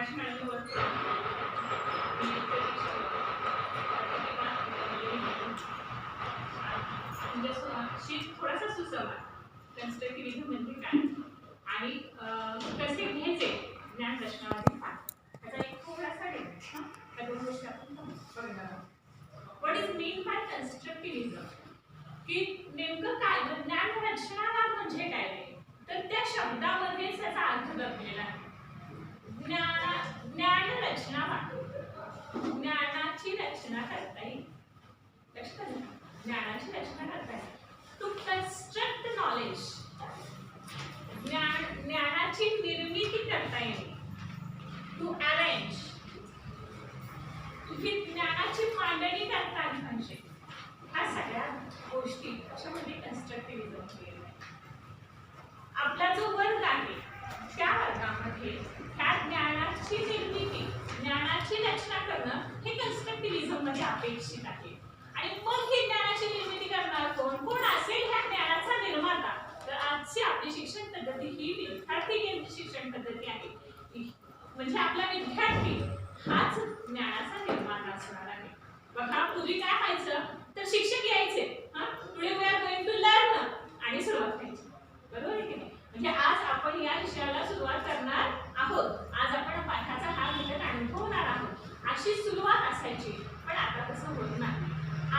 मगाशी मॅडमने वर थोडासा सुचवा कन्स्ट्रक्टिव्हिझम म्हणजे काय आणि कसे घ्यायचे ज्ञान रचनावादी पाठ त्याचा एक थोडासा डेटा त्या दोन गोष्टी आपण बघणार आहोत. व्हॉट इज मीन बाय कन्स्ट्रक्टिव्हिझम की नेमकं काय ज्ञान रचनावाद म्हणजे काय तर त्या शब्दामध्ये त्याचा अर्थ दडलेला आहे. ज्ञान रचनावाद ज्ञानाची रचना करता येईल. लक्षात आलं ज्ञानाची रचना करता येईल. टू कन्स्ट्रक्ट नॉलेज ज्ञानाची निर्मिती करता येईल. टू अरेंज ही ज्ञानाची मांडणी करता आली पाहिजे. ह्या सगळ्या गोष्टी त्याच्यामध्ये कन्स्ट्रक्टिव्हिझम केलेलं आहे. आपला जो वर्ग आहे त्या वर्गामध्ये ह्या ज्ञानाची निर्मिती ज्ञानाची रचना करणं हे कन्स्ट्रक्टिव्हिझम मध्ये अपेक्षित आहे. आणि मग ही ज्ञानाची निर्मिती करणार कोण असेल ह्या ज्ञानाचा निर्माता. तर आजची आपली शिक्षण पद्धती ही विद्यार्थी केंद्रित शिक्षण पद्धती आहे. म्हणजे आपला विद्यार्थी हाच ज्ञानाचा निर्माता असणार आहे. बघा पूर्वी काय व्हायचं तर शिक्षक यायचे today we are going to learn आणि सुरुवात करायची. बरोबर आहे की नाही. म्हणजे आज आपण या विषयाला सुरुवात करणार आहोत. आज आपण पाठाचा हा घटक अनुभवणार आहोत अशी सुरुवात असायची. पण आता तसं होत नाही.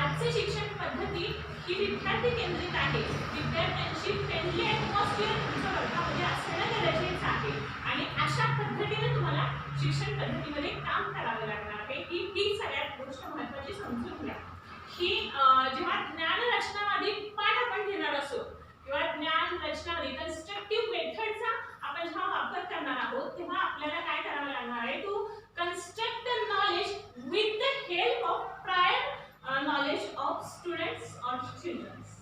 आजची शिक्षण पद्धती ही विद्यार्थी केंद्रित आहे. विद्यार्थ्यांची फ्रेंडली ॲटमॉस्फिअर तुमच्या वर्गामध्ये असणं गरजेचं आहे. आणि अशा पद्धतीने तुम्हाला शिक्षण पद्धतीमध्ये काम करावं लागणार आहे. ही सगळ्यात गोष्ट महत्त्वाची समजून घ्या. ही जेव्हा ज्ञान रचनावादी पाठ आपण घेणार असो किंवा ज्ञान रचनावादी कन्स्ट्रक्टिव्ह मेथडचा आपण जेव्हा वापर करणार आहोत तेव्हा आपल्याला काय करावं लागणार आहे to construct knowledge with the help of prior knowledge of students और चिल्ड्रन्स.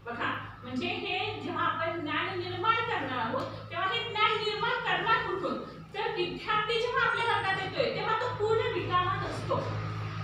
बघा म्हणजे हे जेव्हा आपण ज्ञान निर्माण करणार आहोत तेव्हा हे ज्ञान निर्माण करणार कुठून तर विद्यार्थी जेव्हा आपल्या वर्गात येतोय तेव्हा तो पूर्ण रिकामा नसतो.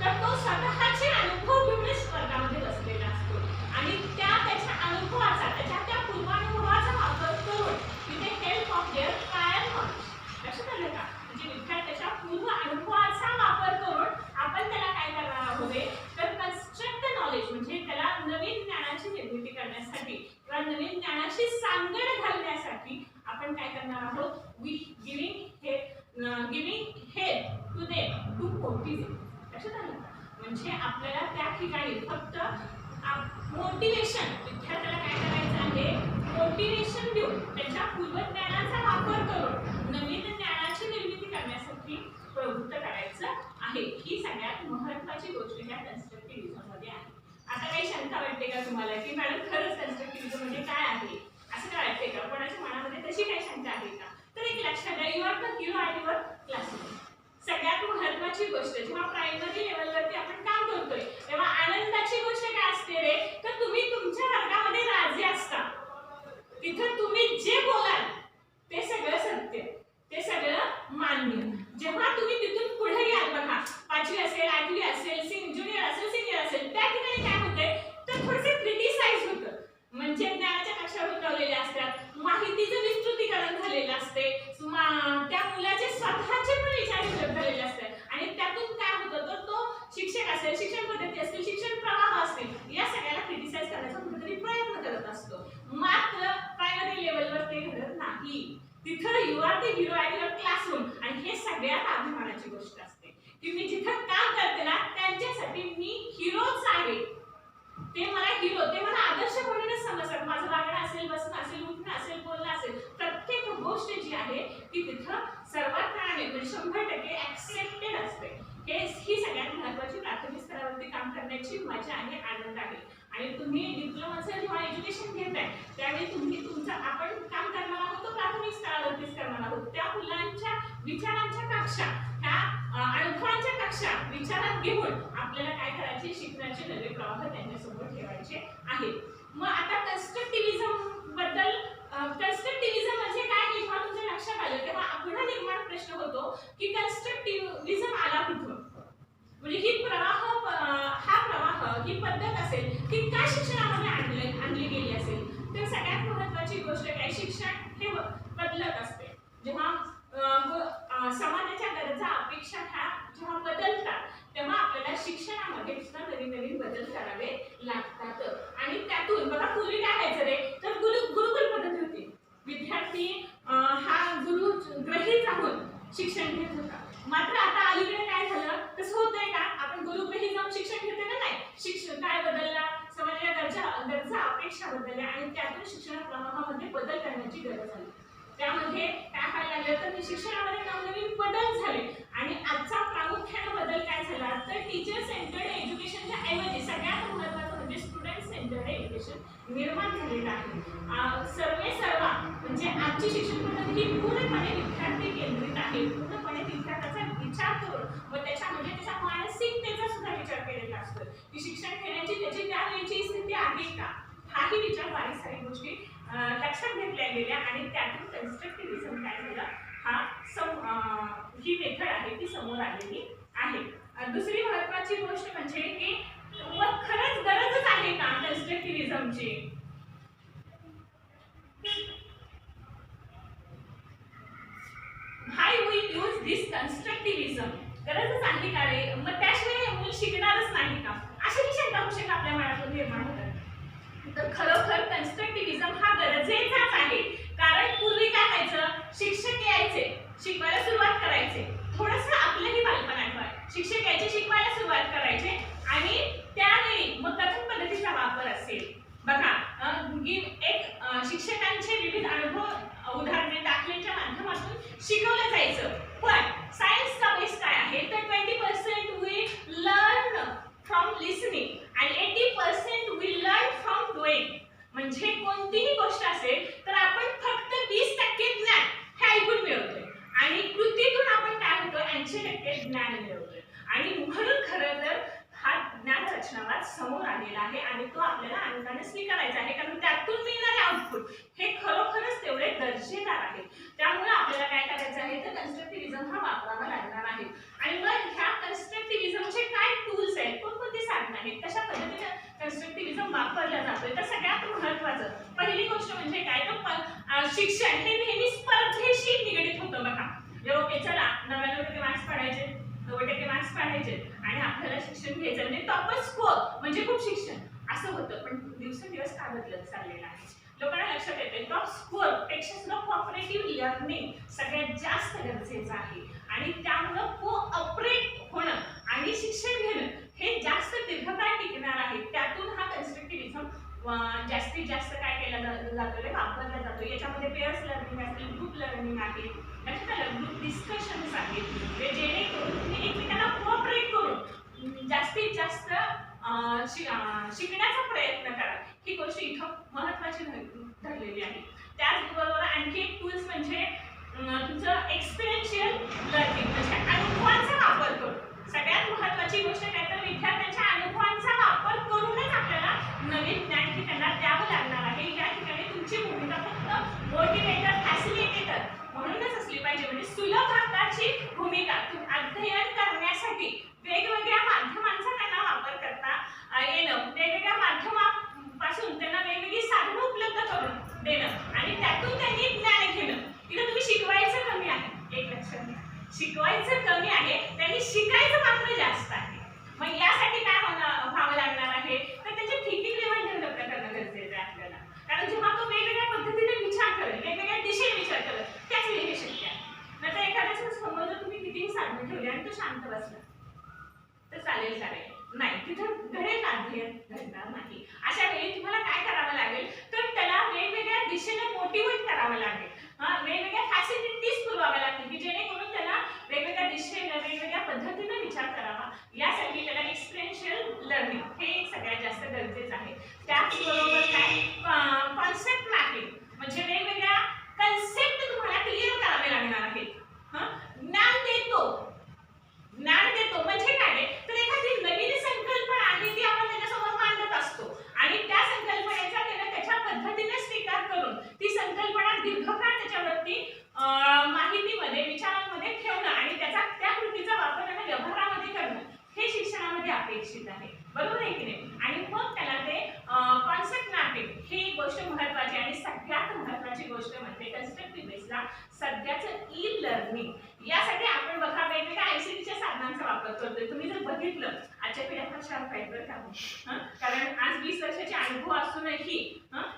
तर तो स्वतःचे अनुभव घेऊनच वर्गामध्ये बसलेला असतो आणि त्याच्या अनुभवाचा त्या पूर्वानुभवाचा वापर करून with help of their prior knowledge. लक्षात आलं का म्हणजे विद्यार्थ्याच्या पूर्व अनुभवाचा वापर करून आपण त्याला काय करणार आहोत तर कन्स्ट्रक्ट नॉलेज म्हणजे त्याला नवीन ज्ञानाची निर्मिती करण्यासाठी किंवा नवीन ज्ञानाची सांगड घालण्यासाठी आपण काय करणार आहोत giving help to them to motivate. लक्षात आलं म्हणजे आपल्याला त्या ठिकाणी फक्त मोटिवेशन विद्यार्थ्याला काय करायचं आहे मोटिवेशन देऊन त्याच्या पूर्वज्ञानाचा वापर करून नवीन ज्ञानाची निर्मिती करण्यासाठी प्रवृत्त करायचं आहे. ही सगळ्यात महत्त्वाची गोष्ट या कन्स्ट्रक्टिव्हिझम मध्ये आहे. आता काही शंका वाटते का तुम्हाला की मॅडम खरंच कन्स्ट्रक्टिव्हिझम म्हणजे काय आहे असं काय वाटते का कोणाच्या मनामध्ये तशी काही शंका आहे का तर एक लक्षात घ्या you are the hero at your classroom. सगळ्यात महत्त्वाची गोष्ट जेव्हा प्रायमरी लेवलवरती आपण काम करतोय तेव्हा आनंदाची गोष्ट काय असते रे तर तुम्ही तुमच्या वर्गामध्ये राजे असता. तिथं तुम्ही जे बोलाल ते सगळं सत्य ते सगळं मान्य. जेव्हा तुम्ही तिथून पुढे याल बघा 5वी असेल 8वी असेल ज्युनियर असेल सिनियर असेल त्या ठिकाणी काय होतंय तर थोडेसे क्रिटिसाइज होतं. म्हणजे ज्ञानाच्या कक्षा उतरवलेल्या असतात माहितीचं विस्तृतीकरण झालेलं असते त्या मुलाचे स्वतःचे पण विचार झालेले असतात आणि त्यातून काय होतं तर तो शिक्षक असेल शिक्षण पद्धती असतील शिक्षण प्रवाह असतील या सगळ्याला क्रिटिसाइज करण्याचा कुठेतरी प्रयत्न करत असतो. मात्र प्रायमरी लेवलवर ते घडत नाही. तिथं you are the hero at your classroom आणि हे सगळ्यात अभिमानाची गोष्ट असते की मी जिथं काम करते ना त्यांच्यासाठी मी हिरोच आहे. ते मला आदर्श म्हणूनच समजतात. माझं वागणं असेल बसणं असेल उठणं असेल बोलणं असेल प्रत्येक गोष्ट जी आहे ती तिथं सर्वात म्हणजे 100% ॲक्सेप्टेड असते. ही सगळ्यात महत्त्वाची प्राथमिक स्तरावरती काम करण्याची मजा आणि आनंद आहे. आणि तुम्ही डिप्लोमाचं जेव्हा एज्युकेशन घेताय त्यावेळी तुम्ही तुमचं आपण काम करणार आहोत तो प्राथमिक स्तरावरतीच करणार आहोत. त्या मुलांच्या विचारांच्या कक्षा ह्या अनुभवांच्या कक्षा विचारात घेऊन आपल्याला काय करायचे शिकण्याचे नवे प्रवाह त्यांच्यासमोर ठेवायचे आहेत. मग आता कन्स्ट्रक्टिव्हिझम बद्दल कन्स्ट्रक्टिव्हिझम म्हणजे काय हे जेव्हा तुमच्या लक्षात आलं तेव्हा पुन्हा निर्माण प्रश्न होतो की कन्स्ट्रक्टिव्हिझम आला कुठून म्हणजे ही प्रवाह ही पद्धत असेल ती काय शिक्षणामध्ये आणली गेली असेल तर सगळ्यात महत्त्वाची गोष्ट काय शिक्षण हे बदलत असते. जेव्हा समाजाच्या गरजा अपेक्षा ह्या जेव्हा बदलतात तेव्हा आपल्याला शिक्षणामध्ये सुद्धा नवीन नवीन बदल करावे लागतात. आणि त्यातून बघा पूर्वी काय व्हायचं रे, तर गुरुकुल पद्धती होती. विद्यार्थी हा गुरु ग्रही राहून शिक्षण घेत होता. मात्र आता अलीकडे काय झालं, तसं होतंय का, आपण गुरुग्रही जाऊन शिक्षण घेतोय ना, नाही. शिक्षण काय बदलला, समाजाच्या गरजा अपेक्षा बदलल्या आणि त्यातून शिक्षण प्रवाहामध्ये बदल करण्याची गरज आली. त्यामध्ये काय व्हायला लागलं तर शिक्षणामध्ये नवनवीन बदल झाले. आणि आजचा प्रामुख्याने बदल काय झाला तर टीचर सेंटर्ड एज्युकेशनच्या ऐवजी सगळ्यात महत्त्वाचं म्हणजे स्टुडंट सेंटर्ड एज्युकेशन निर्माण झालेलं आहे. सर्वा म्हणजे आजची शिक्षण पद्धती ही पूर्णपणे विद्यार्थी केंद्रित आहे. पूर्णपणे विद्यार्थ्याचा विचार करून व त्याच्यामध्ये त्याच्या मानसिकतेचा सुद्धा विचार केलेला असतो की शिक्षण घेण्याची त्याची त्या वेळची स्थिती आहे का, हाही विचार बारीक सारी गोष्टी लक्षात घेतल्या गेल्या. आणि त्यातून कन्स्ट्रक्टिव्हिझम काय झालं, ही मेथड आहे ती समोर आलेली आहे. दुसरी महत्त्वाची गोष्ट म्हणजे की खरंच गरजच आहे का कन्स्ट्रक्टिव्हिझमची. Why we use this constructivism? गरजच आहे का रे, मग त्याशिवाय मूल शिकणारच नाही का, अशी ही शंका कुशंका आपल्या मनातून निर्माण होतात. तर खरोखर कन्स्ट्रक्टिव्हिझम हा गरजेचाच आहे. कारण पूर्वी काय व्हायचं, शिक्षक यायचे, शिकवायला सुरुवात करायचे, थोडंसं आपलंही बालपण आठवाय, शिक्षक यायचे, शिकवायला सुरुवात करायचे आणि त्यावेळी मग कथन पद्धतीचा वापर असेल बघा, एक शिक्षकांचे विविध अनुभव उदाहरणे दाखलेच्या माध्यमातून शिकवलं जायचं. पण सायन्सचा बेस काय आहे तर 20% वी लर्न फ्रॉम लिसनिंग आणि 80% वी लर्न फ्रॉम डुईंग. म्हणजे कोणतीही गोष्ट असेल तर आपण फक्त 20% ज्ञान हे ऐकून मिळवतोय आणि कृतीतून आपण काय होतो 80% ज्ञान मिळवतोय. आणि म्हणून खरं तर हा ज्ञान रचनावाद समोर आलेला आहे आणि तो आपल्याला अंगाने स्वीकारायचा आहे. कारण त्यातून मिळणारे आउटपुट हे खरोखरच तेवढे दर्जेदार आहे. त्यामुळे आपल्याला काय करायचं आहे तर कन्स्ट्रक्टिव्हिझम हा वापरावा लागणार आहे. आणि मग ह्या कन्स्ट्रक्टिव्हिझमचे काय टूल्स आहेत, कोणकोणती साधनं आहेत, कशा पद्धतीने कन्स्ट्रक्टिव्हिझम वापरला जातोय. तर सगळ्यात महत्त्वाचं पहिली गोष्ट म्हणजे काय तर शिक्षण हे नेहमी स्पर्धेशी निगडीत होतं बघा. ओके चला 99% मार्क्स पाडायचे, 90% मार्क्स पाडायचे आणि आपल्याला शिक्षण घ्यायचं म्हणजे टॉपर स्कोर म्हणजे खूप शिक्षण असं होतं. पण दिवसेंदिवस काय बदलत चाललेलं आहे, लोकांना लक्षात येते टॉप स्कोर पेक्षा सुद्धा कोऑपरेटिव्ह लर्निंग सगळ्यात जास्त गरजेचं आहे. आणि त्यामुळं कोऑपरेट होणं आणि शिक्षण घेणं हे जास्त दीर्घकाळ टिकणार आहे. त्यातून हा कन्स्ट्रक्टिव्हिझम जास्तीत जास्त काय केला जातो रे, वापरला जातो. याच्यामध्ये पेअर्स लर्निंग असेल, ग्रुप लर्निंग आहे, ग्रुप डिस्कशन्स आहेत, जेणेकरून तुम्ही एकमेकांना कोऑपरेट करून जास्तीत जास्त शिकण्याचा प्रयत्न करा. ही गोष्ट इथं महत्त्वाची धरलेली आहे. त्याचबरोबर आणखी एक टूल्स म्हणजे तुमचं एक्सपिरियन्शियल लर्निंग म्हणजे अनुभवांचा वापर करून. सगळ्यात महत्त्वाची गोष्ट काय तर विद्यार्थ्यांच्या अनुभवांचा वापर करूनच आपल्याला नवीन ज्ञान ठिकाणा द्यावं लागणार आहे. या ठिकाणी तुमची भूमिका फक्त मोटिवेटर, फॅसिलिटेटर म्हणूनच असली पाहिजे. म्हणजे सुलभ हक्काची भूमिका अध्ययन करण्यासाठी वेगवेगळ्या माध्यमांचा त्यांना वापर करता येणं, वेगवेगळ्या माध्यमापासून त्यांना वेगवेगळी साधनं उपलब्ध करून देणं आणि त्यातून त्यांनी ज्ञान घेणं. तिला तुम्ही शिकवायचं कमी आहे, एक लक्षात घ्या, शिकवायचं कमी आहे, त्यांनी शिकायचं मात्र जास्त आहे. मग यासाठी काय व्हावं लागणार आहे तर त्याचे थिंकिंग लेवल डेव्हलप करणं गरजेचं आहे आपल्याला. कारण जेव्हा तो वेगवेगळ्या पद्धतीने विचार करेल, वेगवेगळ्या दिशेने विचार करेल, त्याच वेळी हे शक्य आहे. नाहीतर एखाद्याच्या समोर जर तुम्ही कितीही साधनं ठेवली आणि तो शांत बसला तर चालेल नाही, तिथं घडेल अध्ययन घडणार नाही. अशा वेळी तुम्हाला काय करावं लागेल तर त्याला वेगवेगळ्या दिशेने मोटिवेट करावं लागेल, वेगवेगळ्या फॅसिलिटीज पुरवाव्या लागतील की जेणेकरून त्याला वेगवेगळ्या दिशेने वेगवेगळ्या पद्धतीने विचार करावा. यासाठी त्याला एक्सपिरियन्शियल लर्निंग हे सगळ्यात जास्त गरजेचं आहे. त्याचबरोबर काय कॉन्सेप्ट मॅपिंग म्हणजे वेगवेगळ्या कन्सेप्ट तुम्हाला क्लिअर करावे लागणार आहेत. ज्ञान देतो म्हणजे काय तर एखादी नवीन संकल्पना आहे ती आपण त्याच्यासमोर मांडत असतो आणि त्या संकल्पनेचा त्याला त्याच्या पद्धतीने स्वीकार करून ती संकल्पना दीर्घकाळ त्याच्यावरती माहितीमध्ये, विचारांमध्ये ठेवणं आणि त्याचा त्या कृतीचा वापर त्याला व्यवहारामध्ये करणं हे शिक्षणामध्ये अपेक्षित आहे. बरोबर आहे की नाही. आणि मग त्याला ते कॉन्सेप्ट मॅपिंग ही गोष्ट महत्त्वाची आणि सगळ्यात महत्त्वाची गोष्ट म्हणजे कन्स्ट्रक्टिव्ह बेसला सध्याचं ई लर्निंग. यासाठी आपण बघा वेगवेगळ्या बघितलं आजच्या पिढ्या फार शार्प आहेत बरं का, कारण आज 20 वर्षाचे अनुभव असूनही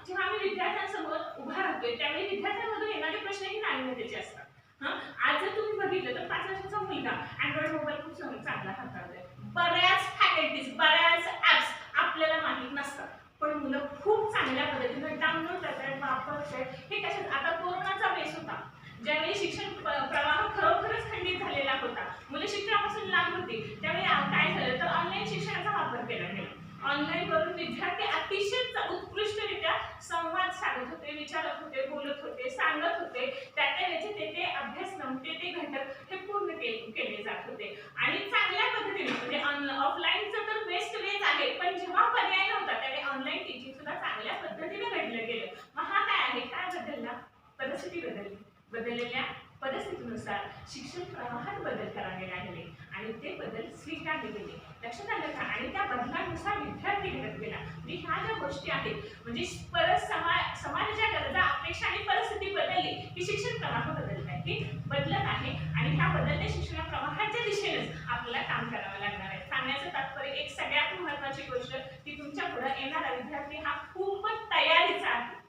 जेव्हा आम्ही विद्यार्थ्यांसमोर उभा राहतोय त्यावेळी विद्यार्थ्यांमधून येणारे प्रश्नही नाविन्यतेचे असतात. आज जर तुम्ही बघितलं तर 5 वर्षाचा मुलगा अँड्रॉइड मोबाईल खूप चांगला हाताळतोय. बऱ्याच फॅकल्टीज बऱ्याच ऍप्स आपल्याला माहीत नसतात, पण मुलं खूप चांगल्या पद्धतीने डाउनलोड करतात, वापरतात. हे कशात आता कोरोनाचा बेस होता, ज्यावेळी शिक्षण प्रवाह खरोखरच खंडित झालेला होता, मुलं शिक्षणापासून लांब होती, त्यावेळी काय झालं तर ऑनलाईन शिक्षणाचा वापर केला गेला. ऑनलाईन करून विद्यार्थी अतिशय उत्कृष्टरित्या संवाद साधत होते, विचारत होते, बोलत होते, सांगत होते. त्या वेळेचे ते अभ्यासक्रम ते घटक हे पूर्ण केले जात होते आणि चांगल्या पद्धतीने म्हणजे ऑफलाईनचं तर बेस्ट वेज आहे, पण जेव्हा पर्याय नव्हता त्यावेळी ऑनलाईन टीचिंग सुद्धा चांगल्या पद्धतीने घडलं गेलं. मग हा काय आहे, काय बदलला? परिस्थिती बदलली. बदललेल्या परिस्थितीनुसार शिक्षण प्रवाहात बदल करावे लागले आणि ते बदल स्वीकारले गेले. लक्षात आलं का? आणि त्या बदलानुसार विद्यार्थी घडत गेला. म्हणजे ह्या ज्या गोष्टी आहेत म्हणजे समाजाच्या गरजा, अपेक्षा आणि परिस्थिती बदलली की शिक्षण प्रवाह बदलत आहे, बदलत आहे आणि ह्या बदलत्या शिक्षण प्रवाहाच्या दिशेनेच आपल्याला काम करावं लागणार आहे. सांगण्याचं तात्पर्य एक सगळ्यात महत्त्वाची गोष्ट की तुमच्या पुढे येणारा विद्यार्थी हा खूपच तयारीचा आहे.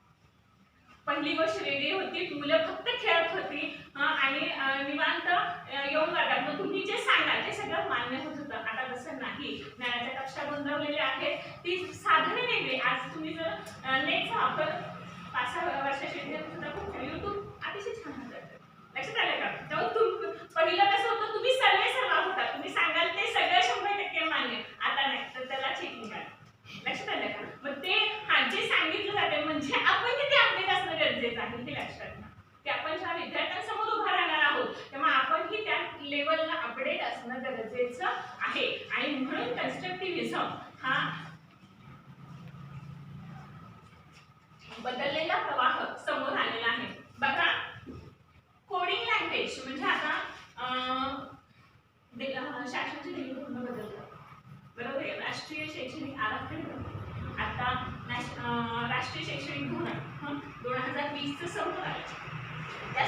पहिली गोष्ट वेगळी होती, मुलं फक्त खेळत होती आणि निवांत येऊन वर्गात मग तुम्ही जे सांगाल ते सगळं मान्य होत होतं. आता तसं नाही, ज्ञानाच्या कक्षा गोंधळलेल्या आहेत, ती साधने वेगळी. आज तुम्ही जर नेटचा वापर 5-6 वर्षाचे विद्यार्थी सुद्धा खूप युट्यूब अतिशय छान होतं. लक्षात आलं का? तेव्हा पहिलं कसं होतं, तुम्ही सर्व होता, तुम्ही सांगाल ते सगळं 100% मान्य. आता नाही तर त्याला चेकिंग करा. लक्षात आलं का? मग ते जे सांगितलं जाते म्हणजे आपण किती अपडेट असणं गरजेचं आहे हे लक्षात घ्या. की आपण ज्या विद्यार्थ्यांसमोर उभा राहणार आहोत तेव्हा आपणही त्या लेवलला अपडेट असणं गरजेचं आहे आणि म्हणून कन्स्ट्रक्टिव्हिझम हा बदललेला प्रवाह समोर आलेला आहे. बघा, कोडिंग लँग्वेज म्हणजे आता शासनाची धोरण बदलतात, बरोबर आहे. राष्ट्रीय शैक्षणिक आराखडा आता राष्ट्रीय शैक्षणिक धोरण 2020चं समोर आलं. त्या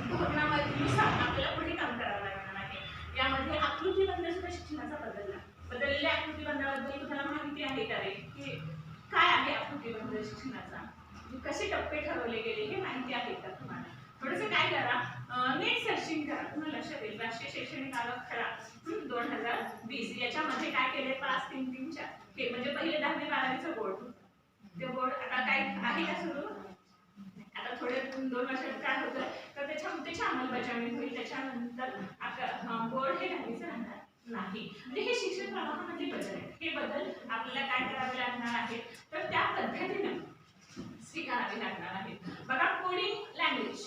धोरणानुसार आपल्याला पुढे काम करावं लागणार आहे. यामध्ये आकृतीबंध सुद्धा शिक्षणाचा बदललेल्या आकृतीबंधाबद्दल तुम्हाला माहिती आहे का रे? की काय आहे आकृतीबंध शिक्षणाचा, कसे टप्पे ठरवले गेले हे माहिती आहे का तुम्हाला? थोडंसं काय करा, नेट सर्चिंग करा, तुम्हाला लक्षात येईल. राष्ट्रीय शैक्षणिक आराखडा 2020 याच्यामध्ये काय केले, 5, 3, 3, 4 हे म्हणजे पहिले 10वी 12वीचं बोर्ड. ते बोर्ड आता काय आहे का सुरू? आता थोडे 2 वर्षात काय होतं तर त्याची अंमलबजावणी होईल. त्याच्यानंतर बोर्ड हे 10वीचं राहणार नाही. म्हणजे हे शिक्षण प्रवाहामध्ये बदल आहे. हे बदल आपल्याला काय करावे लागणार आहे तर त्या पद्धतीने स्वीकारावे लागणार आहेत. बघा, कोडिंग लँग्वेज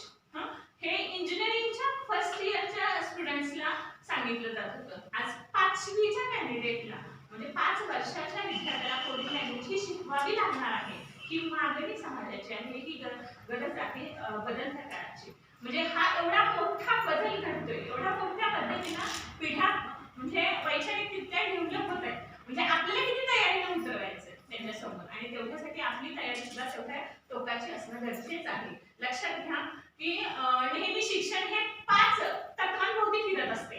हे इंजिनिअरिंगच्या फर्स्ट इयरच्या स्टुडंट्सला सांगितलं जात होतं. आज 5वीच्या कॅन्डिडेटला म्हणजे 5 वर्षाच्या विद्यार्थ्याला कोडिंग लँग्वेज ही शिकवावी लागणार आहे. ही मागणी समाजाची आहे, ही गरज आहे बदलत्या काळाची. म्हणजे हा एवढा मोठा बदल घडतोय, एवढ्या मोठ्या पद्धतीनं पिढ्या म्हणजे वैचारिकरित्या डेव्हलप होत आहेत. म्हणजे आपल्याला किती तयारीने उतरवायचं त्यांच्यासमोर आणि तेवढ्यासाठी आपली तयारी सुद्धा तेवढ्या टोकाची असणं गरजेचं आहे. लक्षात घ्या की नेहमी शिक्षण हे 5 तत्वांभोवती फिरत असते.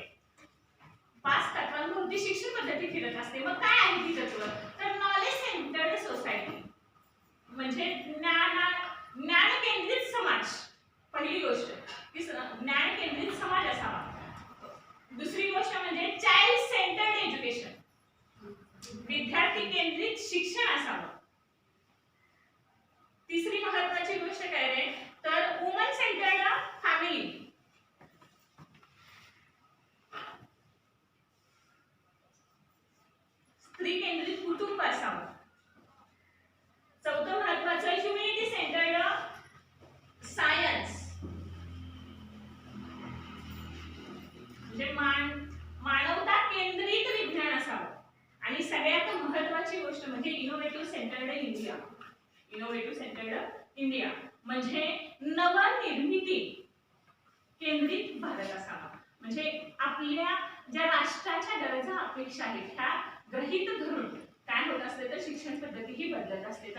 5 तत्वांभोवती शिक्षण पद्धती फिरत असते. मग काय आहे ती तत्व? तर नॉलेज सेंटर्ड सोसायटी म्हणजे ज्ञान केंद्रित समाज. पहिली गोष्ट की ज्ञान केंद्रित समाज असावा. दुसरी गोष्ट म्हणजे चाइल्ड सेंटर्ड एज्युकेशन, विद्यार्थी केंद्रित शिक्षण असावं. तिसरी महत्त्वाची गोष्ट काय रे तर वुमन सेंटर्ड फॅमिली, स्त्री केंद्रित कुटुंब असावं. चौथं महत्त्वाचं ह्युमॅनिटी सेंटर्ड सायन्स म्हणजे मानवता केंद्रित विज्ञान असावं. आणि सगळ्यात महत्त्वाची गोष्ट म्हणजे innovative centred India. Innovative centred India म्हणजे नवनिर्मिती केंद्रित भारत असावा. म्हणजे आपल्या ज्या राष्ट्राच्या गरजा अपेक्षा आहेत ह्या गृहीत धरून काय होत असते तर शिक्षण पद्धती ही बदलत असते.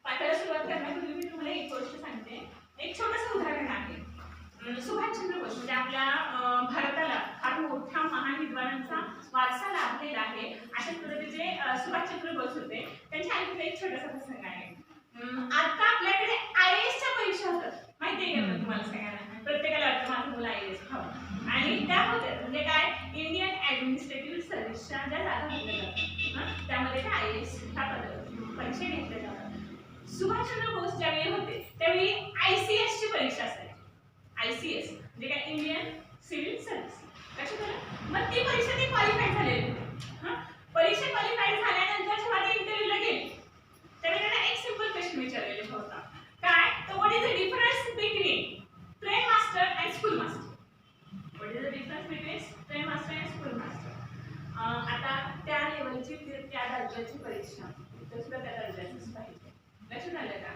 पाठाला सुरुवात करण्यापूर्वी मी तुम्हाला एक गोष्ट सांगते. एक छोटंसं उदाहरण आहे. सुभाषचंद्र बोस म्हणजे आपल्या भारताला फार मोठ्या महान विद्वानांचा वारसा लाभलेला सुभाषचंद्र बोस होते, त्यांच्या आयुष्यात एक छोटासा प्रसंग आहे. आता आपल्याकडे IAS च्या परीक्षा होतात, माहिती आहे का तुम्हाला सगळ्यांना? प्रत्येकाला वाटतं माझं मुलं IAS व्हावं, आणि त्या होत्या म्हणजे काय, इंडियन ऍडमिनिस्ट्रेटिव्ह सर्व्हिसच्या ज्या जागा भरल्या जातात त्यामध्ये त्या IAS ह्या परीक्षा घेतल्या जातात. सुभाषचंद्र बोस ज्यावेळी होते त्यावेळी ICS ची परीक्षा असायची. ICS म्हणजे काय, इंडियन सिव्हिल सर्व्हिस. लक्षात आलं? मग ती परीक्षा ते क्वालिफाय झालेली. परीक्षा क्वालिफाय झाल्यानंतर जेव्हा ते इंटरव्ह्यूला गेले त्यावेळी त्यांना एक सिंपल क्वेश्चन विचारलेला होता, काय, तर what is the difference between train master and school master? What is the difference between train master and school master? आता त्या लेवलची त्या दर्जाची परीक्षा तर सुद्धा त्या दर्जाचीच पाहिजे. लक्षात आलं का?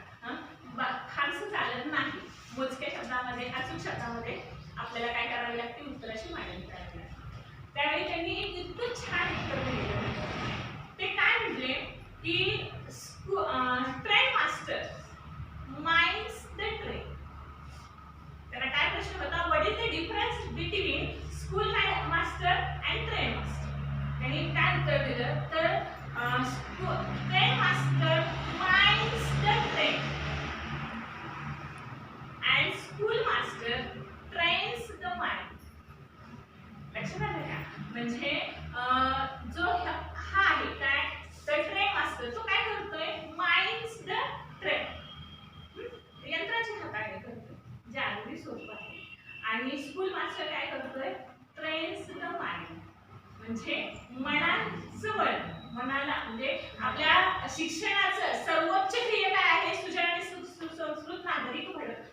फारसं चालत नाही, मोजक्या शब्दामध्ये अचूक शब्दामध्ये आपल्याला काय करावे लागते, उत्तराची मांडणी करावी लागते. त्यावेळी त्यांनी एक इतकं छान उत्तर दिलं. ते काय म्हटले की train master minds the train. त्याला काय प्रश्न होता, what is the difference between school master and train master? त्यांनी काय उत्तर दिलं, तर train master minds the train and school master trains the mind. लक्षात आलं का? म्हणजे जो हा आहे काय, तर ट्रेन मास्टर तो काय करतोय, माइंड्स द ट्रेन, यंत्राच्या हाताने करतोय, जे अगदी सोपं आहे. आणि स्कूल मास्टर काय करतोय, ट्रेन्स द माइंड, म्हणजे मनाचं वळण, मनाला म्हणजे आपल्या शिक्षणाचं सर्वोच्च ध्येय काय आहे, सुजाण आणि सुसंस्कृत नागरिक घडवणं.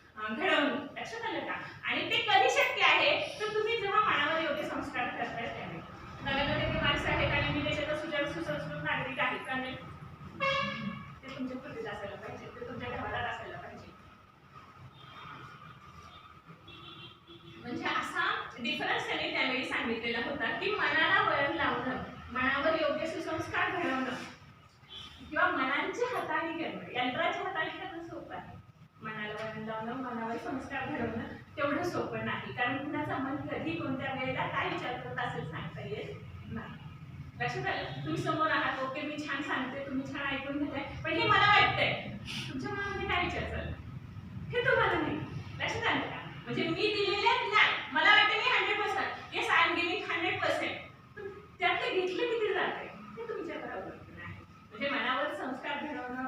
लक्षात आलं का? आणि ते कधी शक्य आहे, तर तुम्ही जेव्हा मनावर योग्य संस्कार करताय त्यावेळी. 99% माणसं आहेत आणि मी देशाचा सुजाण सुसंस्कृत नागरिक आहे का नाही, ते तुमच्या कृतीत असायला पाहिजे, ते तुमच्या व्यवहारात असायला पाहिजे. म्हणजे असा डिफरन्स त्यांनी त्यावेळी सांगितलेला होता की मनाला वळण लावणं, मनावर योग्य सुसंस्कार घडवणं किंवा मनाच्या हाताने करणं, यंत्राच्या हाताने करणं सोपं आहे. मनाला वळण लावणं, मनावर संस्कार घडवणं तेवढं सोपं नाही, कारण कुणाचा मन कधी कोणत्या वेळेला काय विचार करत असेल सांगता येत नाही. लक्षात आलं? तुम्ही समोर आहात, ओके मी छान सांगते, तुम्ही छान ऐकून घेताय, पण हे मला वाटतंय, तुमच्या मनामध्ये काय विचार चालू हे तुम्हाला नाही. लक्षात आलं का? म्हणजे मी दिलेले ज्ञान मला वाटतं मी 100%, येस आय एम गिव्हिंग 100%, त्यातलं घेतलं किती जाते हे तुमच्या बरोबर नाही. म्हणजे मनावर संस्कार घडवणं,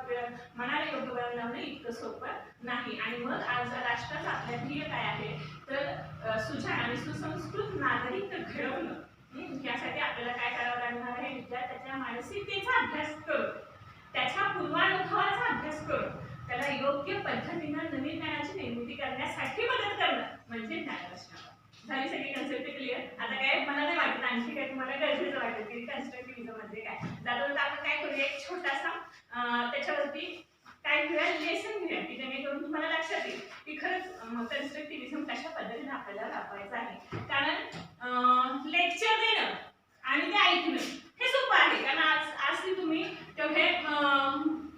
मनाला योग्य वळण लावणं इतकं सोपं नाही. आणि मग आज राष्ट्राचं आपल्या ध्येय काय आहे, तर सुजाण आणि सुसंस्कृत नागरिक घडवणं. यासाठी आपल्याला काय करावं लागणार आहे, विद्यार्थ्याच्या मानसिकतेचा अभ्यास करून, त्याच्या पूर्वानुभवाचा अभ्यास करून त्याला योग्य पद्धतीनं नवीन ज्ञानाची निर्मिती करण्यासाठी मदत करणं म्हणजे ज्ञानरचना. झाली सगळी कन्सेप्ट क्लिअर? आता काय मला नाही वाटत आणखी काय तुम्हाला गरजेचं वाटेल की कन्स्ट्रक्टिव्हिझम म्हणजे काय. जाता आपण काय करूया, एक छोटासा त्याच्यावरती काय घेऊया, लेसन घेऊया की जेणेकरून तुम्हाला लक्षात येईल की खरंच कन्स्ट्रक्टिव्हिझम कशा पद्धतीने आपल्याला राबवायचं आहे. कारण लेक्चर देणं आणि ते ऐकणं हे सोपं आहे, कारण आज तुम्ही तेवढे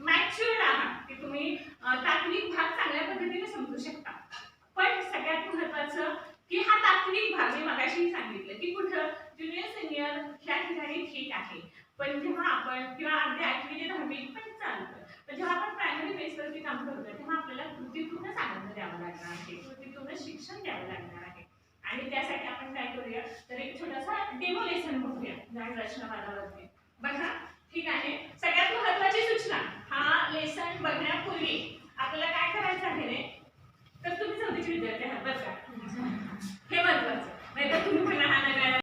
मॅच्युअर्ड आहात की तुम्ही तात्विक भाग चांगल्या पद्धतीने समजू शकता. पण सगळ्यात महत्त्वाचं की हा तात्विक भाग मी मगाशी सांगितलं की कुठं ज्युनियर सिनियर ह्या ठिकाणी ठीक आहे, पण जेव्हा आपण किंवा अगदी 8वी ते 10वी पण चालतं, पण जेव्हा आपण प्रायमरी बेसवरती काम करतो तेव्हा आपल्याला कृतीपूर्ण साधन द्यावं लागणार आहे, कृतीपूर्ण शिक्षण द्यावं लागणार आहे. आणि त्यासाठी आपण काय करूया, तर एक छोटासा डेमो लेसन बघूया ज्ञानरचनावादावरती. बघा, ठीक आहे. सगळ्यात महत्त्वाची सूचना, हा लेसन बघण्यापूर्वी आपल्याला काय करायचं आहे रे, तर तुम्ही 4थीचे विद्यार्थी आहात बरं का, हे महत्त्वाचं. नाहीतर तुम्ही